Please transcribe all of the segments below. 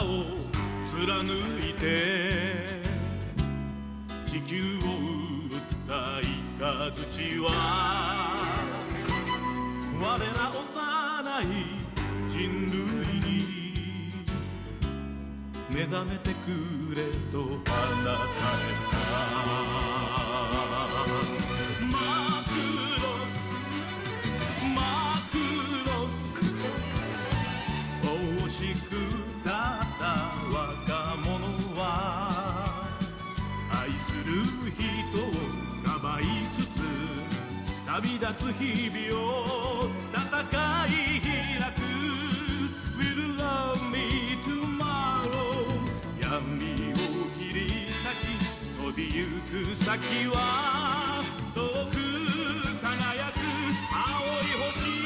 を貫いて地球を打った雷は我ら幼い人類に目覚めてくれと放たれたマクロス惜しくたった若者は愛する人をかばいつつ旅立つ日々を戦い開く Will you love me tomorrow 闇を切り裂き飛びゆく先は遠く輝く青い星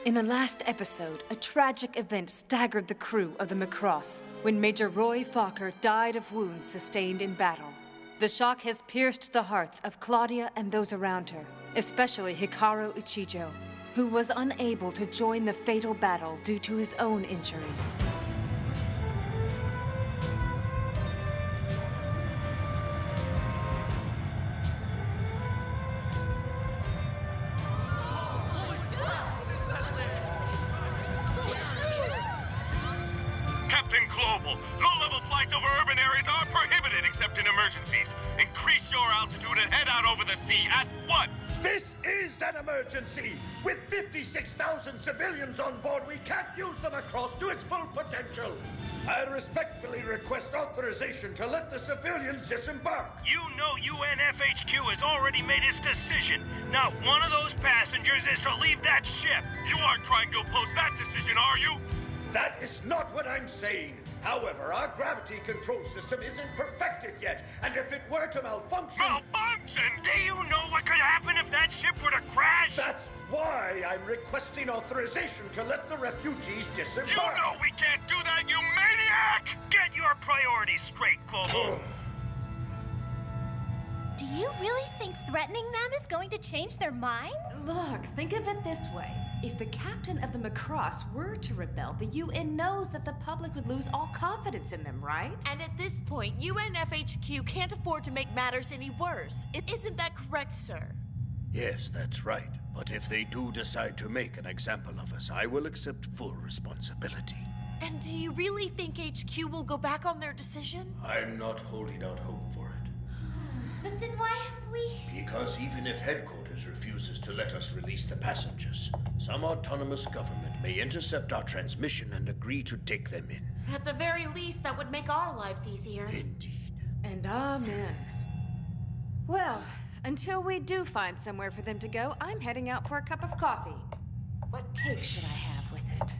In the last episode, a tragic event staggered the crew of the Macross when Major Roy Focker died of wounds sustained in battle. The shock has pierced the hearts of Claudia and those around her, especially Hikaru Ichijo, who was unable to join the fatal battle due to his own injuries. Low-level flights over urban areas are prohibited except in emergencies. Increase your altitude and head out over the sea at once! This is an emergency! With 56,000 civilians on board, we can't use the Macross to its full potential! I respectfully request authorization to let the civilians disembark! You know UNFHQ has already made its decision. Not one of those passengers is to leave that ship! You aren't trying to oppose that decision, are you? That is not what I'm saying! However, our gravity control system isn't perfected yet, and if it were to malfunction... Malfunction? Do you know what could happen if that ship were to crash? That's why I'm requesting authorization to let the refugees disembark. You know we can't do that, you maniac! Get your priorities straight, Global. Do you really think threatening them is going to change their minds? Look, think of it this way. If the captain of the Macross were to rebel, the UN knows that the public would lose all confidence in them, right? And at this point, UNFHQ can't afford to make matters any worse. Isn't that correct, sir? Yes, that's right. But if they do decide to make an example of us, I will accept full responsibility. And do you really think HQ will go back on their decision? I'm not holding out hope for it. But then why have we... Because even if headquarters refuses to let us release the passengers, some autonomous government may intercept our transmission and agree to take them in. At the very least, that would make our lives easier. Indeed. And amen. Well, until we do find somewhere for them to go, I'm heading out for a cup of coffee. What cake should I have with it?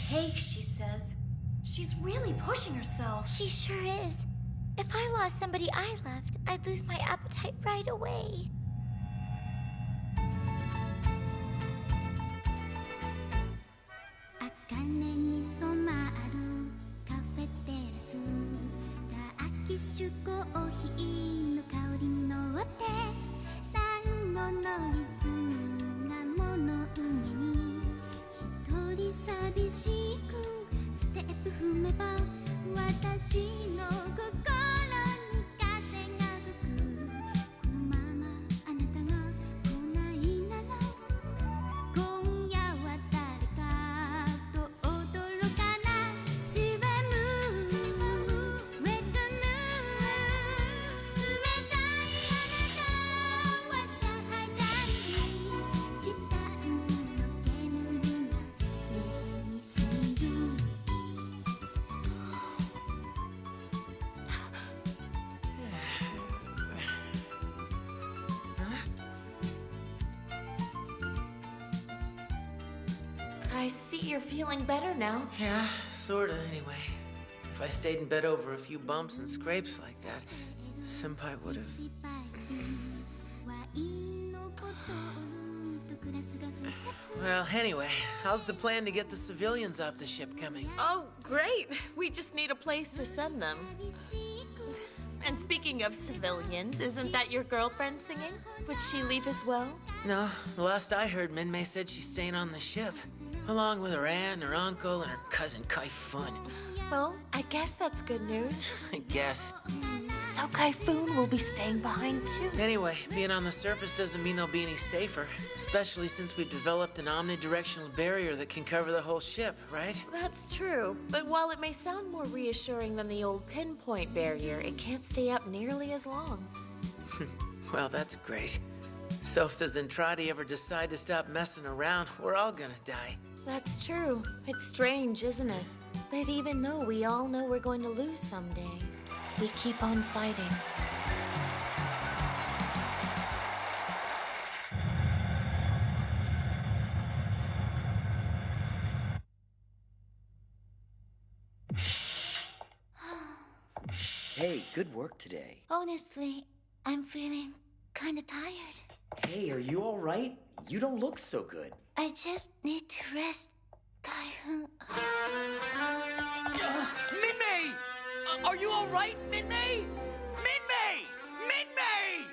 Cake, she says. She's really pushing herself. She sure is. If I lost somebody I loved, I'd lose my appetite right away. I see you're feeling better now. Yeah, sorta, anyway. If I stayed in bed over a few bumps and scrapes like that, Senpai would've... Well, anyway, how's the plan to get the civilians off the ship coming? Oh, great. We just need a place to send them. And speaking of civilians, isn't that your girlfriend singing? Would she leave as well? No, last I heard, Minmay said she's staying on the ship. Along with her aunt, her uncle, and her cousin Kai-Fun. Well, I guess that's good news. I guess. So Kai-Fun will be staying behind too. Anyway, being on the surface doesn't mean they'll be any safer. Especially since we've developed an omnidirectional barrier that can cover the whole ship, right? That's true. But while it may sound more reassuring than the old pinpoint barrier, it can't stay up nearly as long. Well, that's great. So if the Zentradi ever decide to stop messing around, we're all gonna die. That's true. It's strange, isn't it? But even though we all know we're going to lose someday, we keep on fighting. Hey, good work today. Honestly, I'm feeling kinda tired. Hey, are you all right? You don't look so good. I just need to rest. Minmay! Are you all right, Minmay? Minmay! Minmay!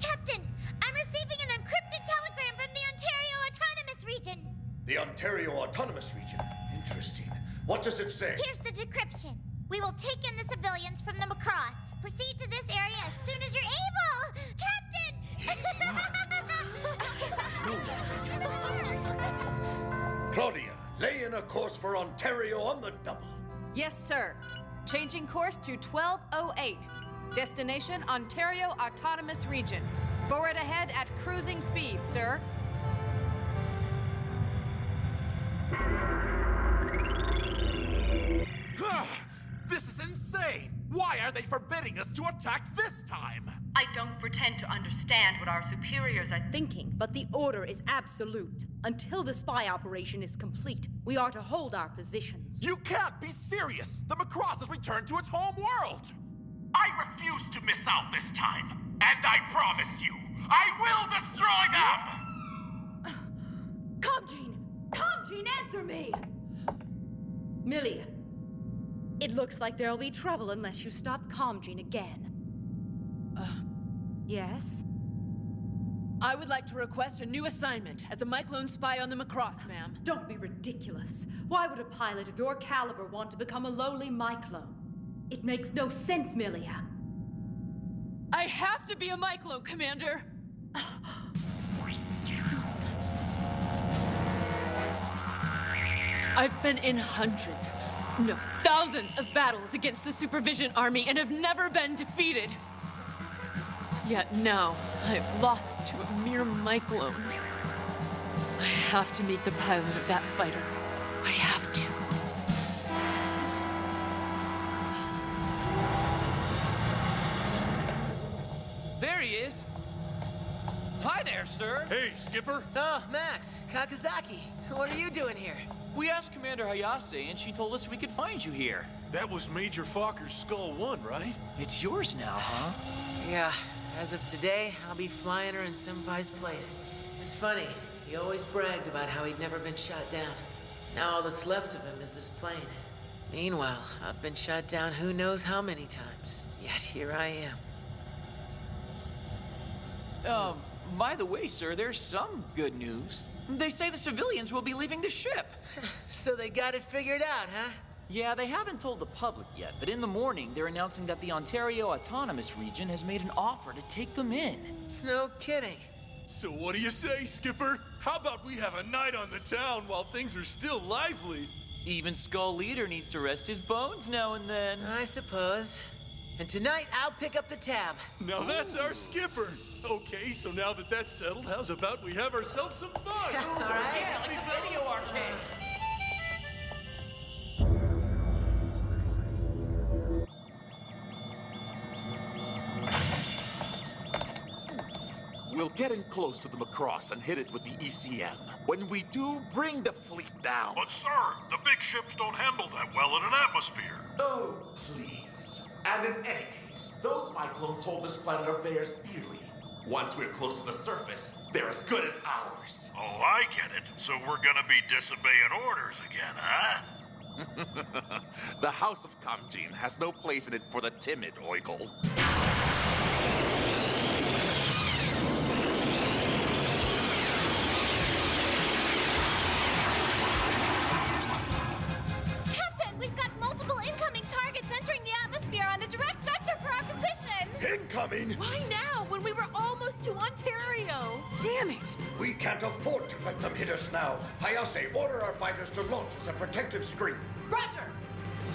Captain, I'm receiving an encrypted telegram from the Ontario Autonomous Region. The Ontario Autonomous Region. Interesting. What does it say? Here's the decryption. We will take in the civilians from the Macross. Proceed to this area as soon as you're able. Captain! Claudia, lay in a course for Ontario on the double. Yes, sir. Changing course to 1208. Destination Ontario Autonomous Region. Forward ahead at cruising speed, sir. This is insane! Why are they forbidding us to attack this time? I don't pretend to understand what our superiors are thinking, but the order is absolute. Until the spy operation is complete, we are to hold our positions. You can't be serious! The Macross has returned to its home world! I refuse to miss out this time, and I promise you, I will destroy them! Comgene, answer me! Millie, it looks like there'll be trouble unless you stop Comgene again. Yes? I would like to request a new assignment as a Myclone spy on the Macross, ma'am. Don't be ridiculous. Why would a pilot of your caliber want to become a lowly Myclone? It makes no sense, Milia. I have to be a Myclone, Commander! I've been in hundreds, no, thousands of battles against the Supervision Army and have never been defeated. Yet now, I've lost to a mere Myclone. I have to meet the pilot of that fighter. I have to. There he is! Hi there, sir! Hey, Skipper! Oh, Max, Kakazaki, what are you doing here? We asked Commander Hayase, and she told us we could find you here. That was Major Focker's Skull 1, right? It's yours now, huh? Yeah, as of today, I'll be flying her in Senpai's place. It's funny, he always bragged about how he'd never been shot down. Now all that's left of him is this plane. Meanwhile, I've been shot down who knows how many times, yet here I am. By the way, sir, there's some good news. They say the civilians will be leaving the ship. So they got it figured out, huh? Yeah, they haven't told the public yet, but in the morning, they're announcing that the Ontario Autonomous Region has made an offer to take them in. No kidding. So what do you say, Skipper? How about we have a night on the town while things are still lively? Even Skull Leader needs to rest his bones now and then. I suppose. And tonight, I'll pick up the tab. Now that's our Skipper. Okay, so now that that's settled, how's about we have ourselves some fun? All right. Yeah, like a video arcade. We'll get in close to the Macross and hit it with the ECM. When we do, bring the fleet down. But sir, the big ships don't handle that well in an atmosphere. Oh, please. And in any case, those Myclones hold this planet of theirs dearly. Once we're close to the surface, they're as good as ours. Oh, I get it. So we're gonna be disobeying orders again, huh? The House of Kamjin has no place in it for the timid, Oigle. Captain, we've got multiple incoming targets entering the atmosphere on a direct vector for our position! Incoming! Why now, when we were almost to Ontario? Damn it! We can't afford to let them hit us now. Hayase, order our fighters to launch as a protective screen. Roger!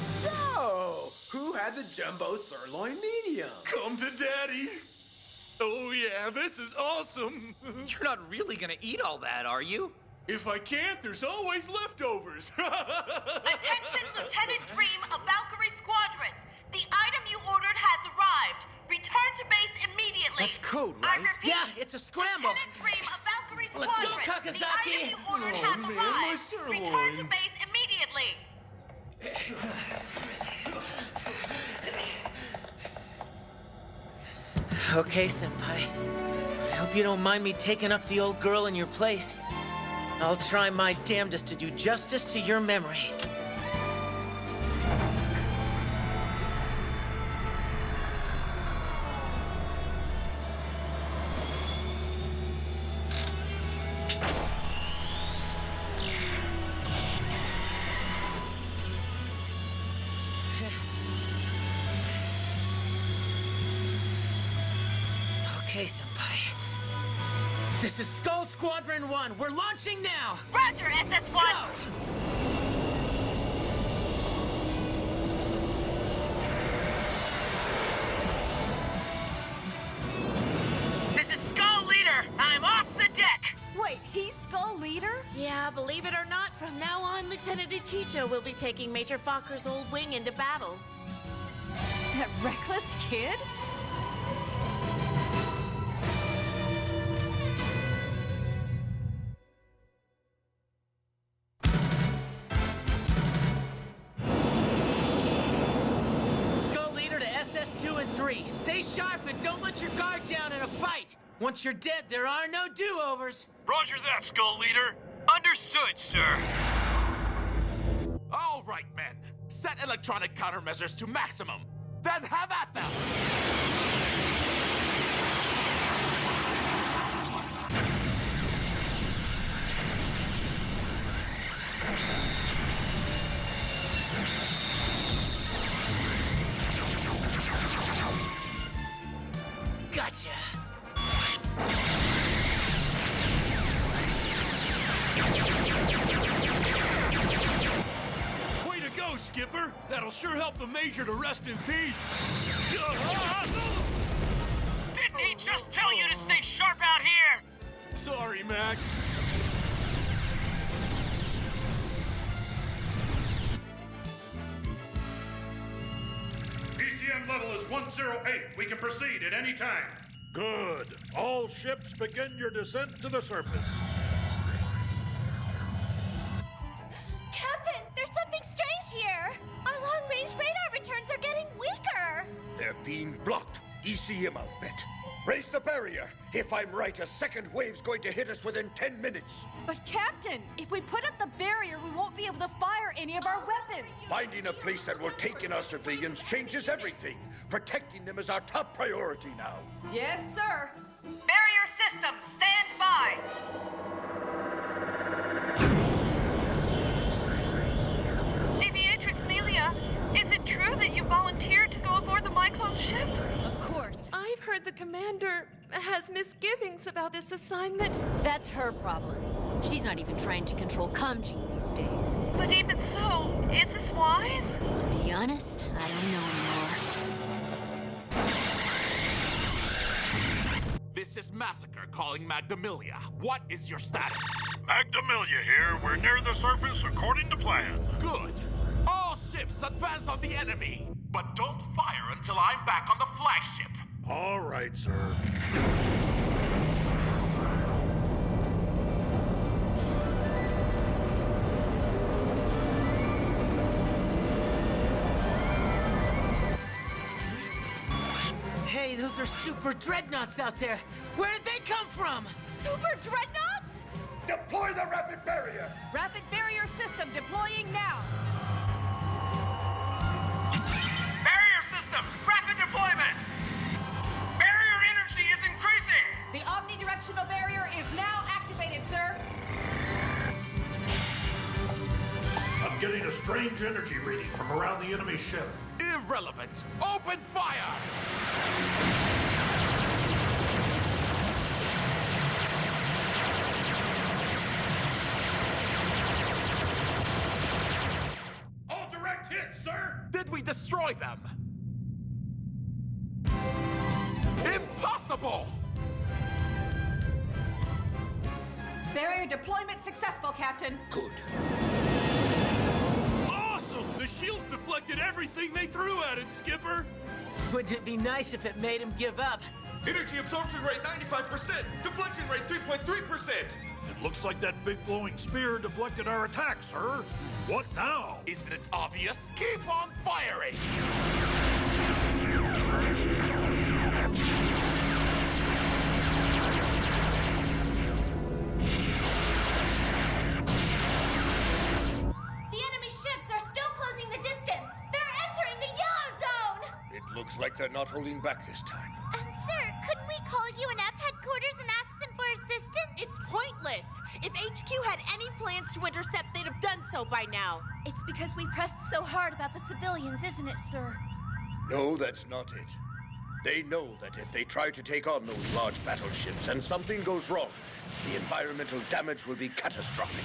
So, who had the jumbo sirloin medium? Come to daddy. Oh yeah, this is awesome. You're not really gonna eat all that, are you? If I can't, there's always leftovers. Attention, Lieutenant Dream of Valkyrie Squadron. The item you ordered has arrived. Return to base immediately. That's code, right? I repeat, Yeah, it's a scramble. Lieutenant Dream of Valkyrie Let's go, Squadron. Kakazaki. The item you ordered Oh, has man, my arrived. sirloin. Return to base immediately. Okay, Senpai. I hope you don't mind me taking up the old girl in your place. I'll try my damnedest to do justice to your memory. Okay, Senpai. This is Skull Squadron 1. We're launching now! Roger, SS-1. Go! This is Skull Leader. I'm off the deck. Wait, he's Skull Leader? Yeah, believe it or not, from now on, Lieutenant Ichijo will be taking Major Focker's old wing into battle. That reckless kid? Skull Leader to SS2 and 3. Stay sharp and don't let your guard down in a fight. Once you're dead, there are no do-overs. Roger that, Skull Leader. Understood, sir. All right, men. Set electronic countermeasures to maximum. Then have at them! Gotcha. Way to go, Skipper. That'll sure help the Major to rest in peace. Didn't he just tell you to stay sharp out here? Sorry, Max. PCM level is 108. We can proceed at any time. Good. All ships begin your descent to the surface. Captain, there's something strange here. Our long-range radar returns are getting weaker. They're being blocked. ECM, I'll bet. Raise the barrier. If I'm right, a second wave's going to hit us within 10 minutes. But Captain, if we put up the barrier, we won't be able to fire any of our weapons. Finding a place that will take in our civilians changes everything. Protecting them is our top priority now. Yes, sir. Barrier system, stand by. Aviatrix Melia, is it true that you volunteered to go aboard the Myclone ship? Of course. I've heard the commander has misgivings about this assignment. That's her problem. She's not even trying to control Kamjin these days. But even so, is this wise? To be honest, I don't know anymore. This is Massacre calling Magdamilia. What is your status? Magdamilia here. We're near the surface according to plan. Good. All ships advance on the enemy. But don't fire until I'm back on the flagship. All right, sir. Hey, those are super dreadnoughts out there. Where did they come from? Super dreadnoughts? Deploy the rapid barrier! Rapid barrier system deploying now. Barrier system, rapid deployment! Barrier energy is increasing! The omnidirectional barrier is now activated, sir. I'm getting a strange energy reading from around the enemy ship. Irrelevant! Open fire! All direct hits, sir! Did we destroy them? Impossible! Barrier deployment successful, Captain. Good. Awesome! The shields deflected everything they threw at it, Skipper! Wouldn't it be nice if it made him give up? Energy absorption rate 95%! Deflection rate 3.3%! It looks like that big glowing spear deflected our attack, sir. What now? Isn't it obvious? Keep on firing! The enemy ships are still closing the distance. They're entering the yellow zone. It looks like they're not holding back this time. Sir, couldn't we call UNF headquarters and ask them for assistance? It's pointless. If HQ had any plans to intercept, they'd have done so by now. It's because we pressed so hard about the civilians, isn't it, sir? No, that's not it. They know that if they try to take on those large battleships and something goes wrong, the environmental damage will be catastrophic.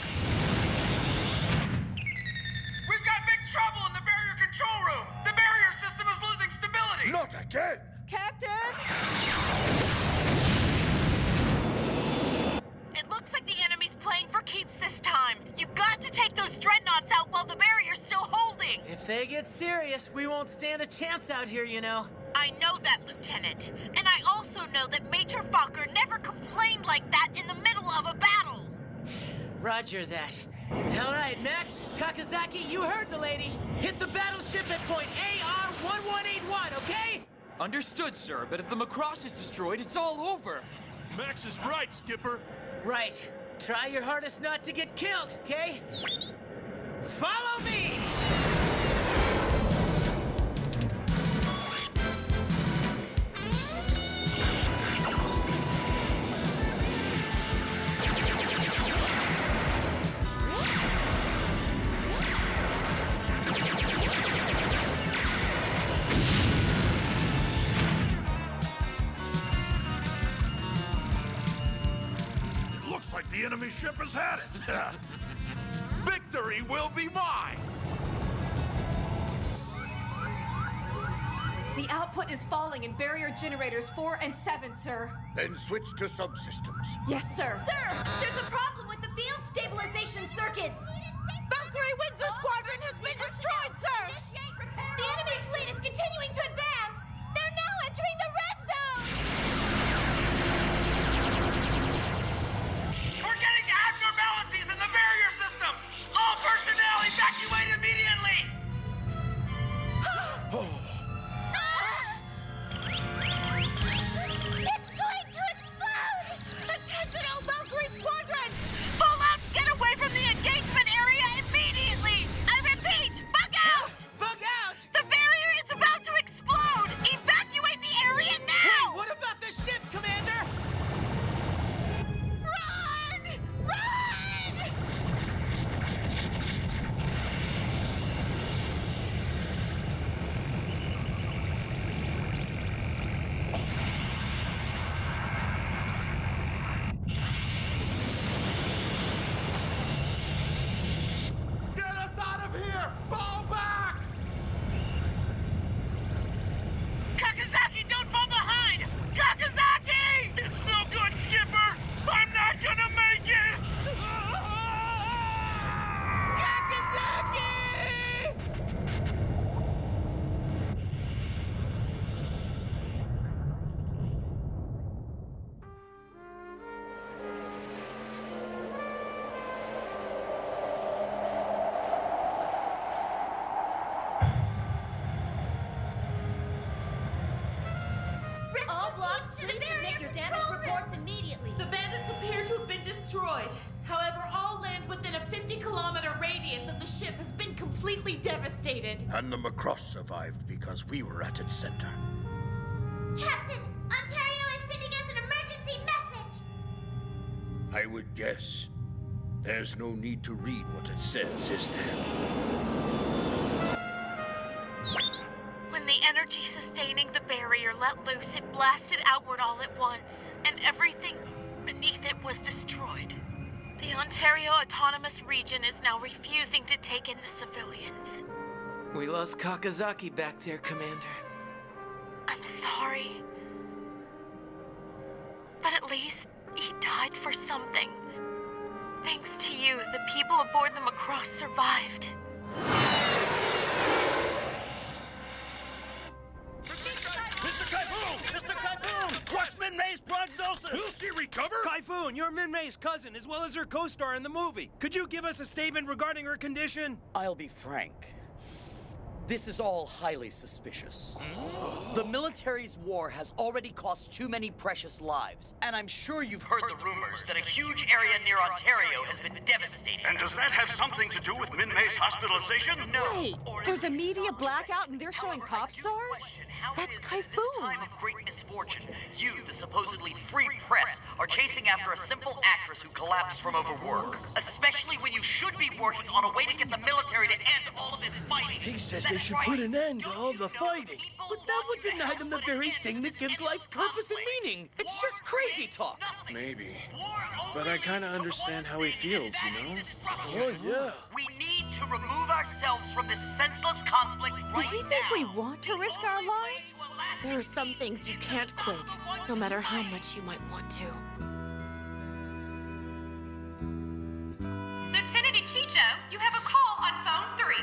We've got big trouble in the barrier control room! The barrier system is losing stability! Not again! Captain! It looks like the enemy's playing for keeps this time. You got to take those dreadnoughts out while the barrier's still holding. If they get serious, we won't stand a chance out here, you know. I know that, Lieutenant. And I also know that Major Focker never complained like that in the middle of a battle. Roger that. All right, Max, Kakazaki, you heard the lady. Hit the battleship at point AR-1181, okay? Understood, sir, but if the Macross is destroyed, it's all over. Max is right, Skipper. Right. Try your hardest not to get killed, okay? Follow me! Like the enemy ship has had it. Victory will be mine! The output is falling in barrier generators 4 and 7, sir. Then switch to subsystems. Yes, sir. Sir, there's a problem with the field stabilization circuits. Valkyrie Windsor Squadron has been destroyed, sir! The enemy fleet is continuing to advance. They're now entering the red zone. We're getting abnormalities in the barrier system! All personnel evacuate immediately! It's going to explode! Attention, all Valkyrie squadrons! Fallout, get away from the engagement area immediately! I repeat, bug out! Bug out! The barrier is about to explode! roadblocks, please submit your damage reports immediately. The bandits appear to have been destroyed. However, all land within a 50-kilometer radius of the ship has been completely devastated. And the Macross survived because we were at its center. Captain, Ontario is sending us an emergency message! I would guess there's no need to read what it says, is there? When the energy sustaining the barrier let loose, it blasted outward all at once, and everything beneath it was destroyed. The Ontario Autonomous Region is now refusing to take in the civilians. We lost Kakazaki back there, Commander. I'm sorry. But at least he died for something. Thanks to you, the people aboard the Macross survived. Mr. Typhoon! Mr. Typhoon! What's Min-May's prognosis? Will she recover? Typhoon, you're Min-May's cousin, as well as her co-star in the movie. Could you give us a statement regarding her condition? I'll be frank. This is all highly suspicious. The military's war has already cost too many precious lives, and I'm sure you've heard the rumors that a huge area near Ontario has been devastated. And does that have something to do with Min-May's hospitalization? No. Wait, there's a media blackout and they're showing pop stars? That's Typhoon. Time of great misfortune, you, the supposedly free press, are chasing after a simple actress who collapsed from overwork. Especially when you should be working on a way to get the military to end all of this fighting. He says they should put an end to all the fighting. But that would deny them the very thing that gives life purpose and meaning. It's just crazy talk. Maybe. But I kind of understand how he feels, you know? Oh, yeah. We need to remove ourselves from this senseless conflict right now. Does he think we want to risk our lives? There are some things you can't quit, no matter how much you might want to. Lieutenant Ichijo, you have a call on phone 3.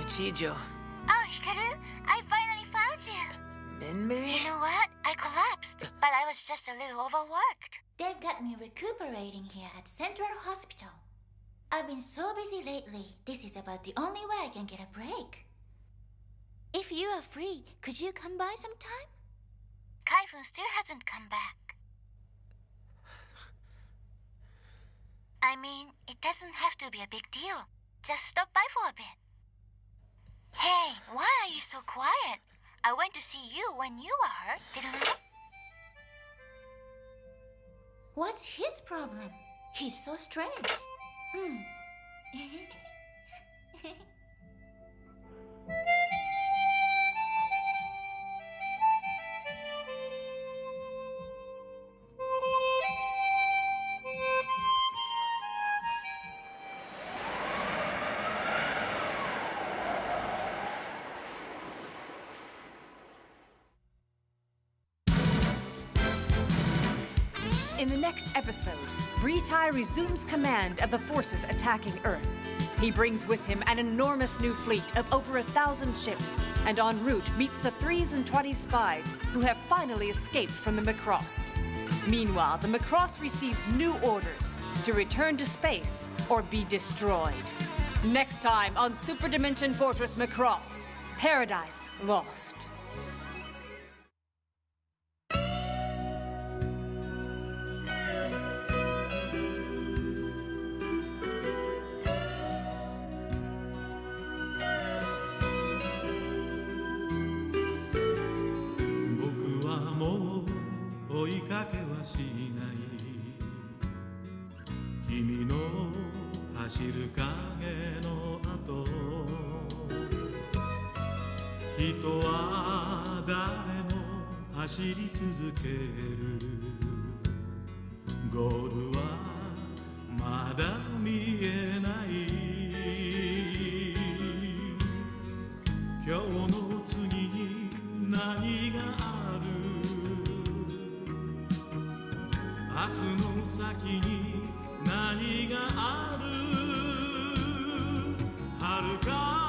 Ichijo. Oh, Hikaru, I finally found you. Min-May? You know what? I collapsed, but I was just a little overworked. They've got me recuperating here at Central Hospital. I've been so busy lately. This is about the only way I can get a break. If you are free, could you come by sometime? Kaifun still hasn't come back. I mean, it doesn't have to be a big deal. Just stop by for a bit. Hey, why are you so quiet? I went to see you when you were hurt, didn't I? What's his problem? He's so strange. In the next episode, Britai resumes command of the forces attacking Earth. He brings with him an enormous new fleet of over 1,000 ships, and en route meets the 3 Zentradi spies who have finally escaped from the Macross. Meanwhile, the Macross receives new orders to return to space or be destroyed. Next time on Super Dimension Fortress Macross, Paradise Lost. Haruka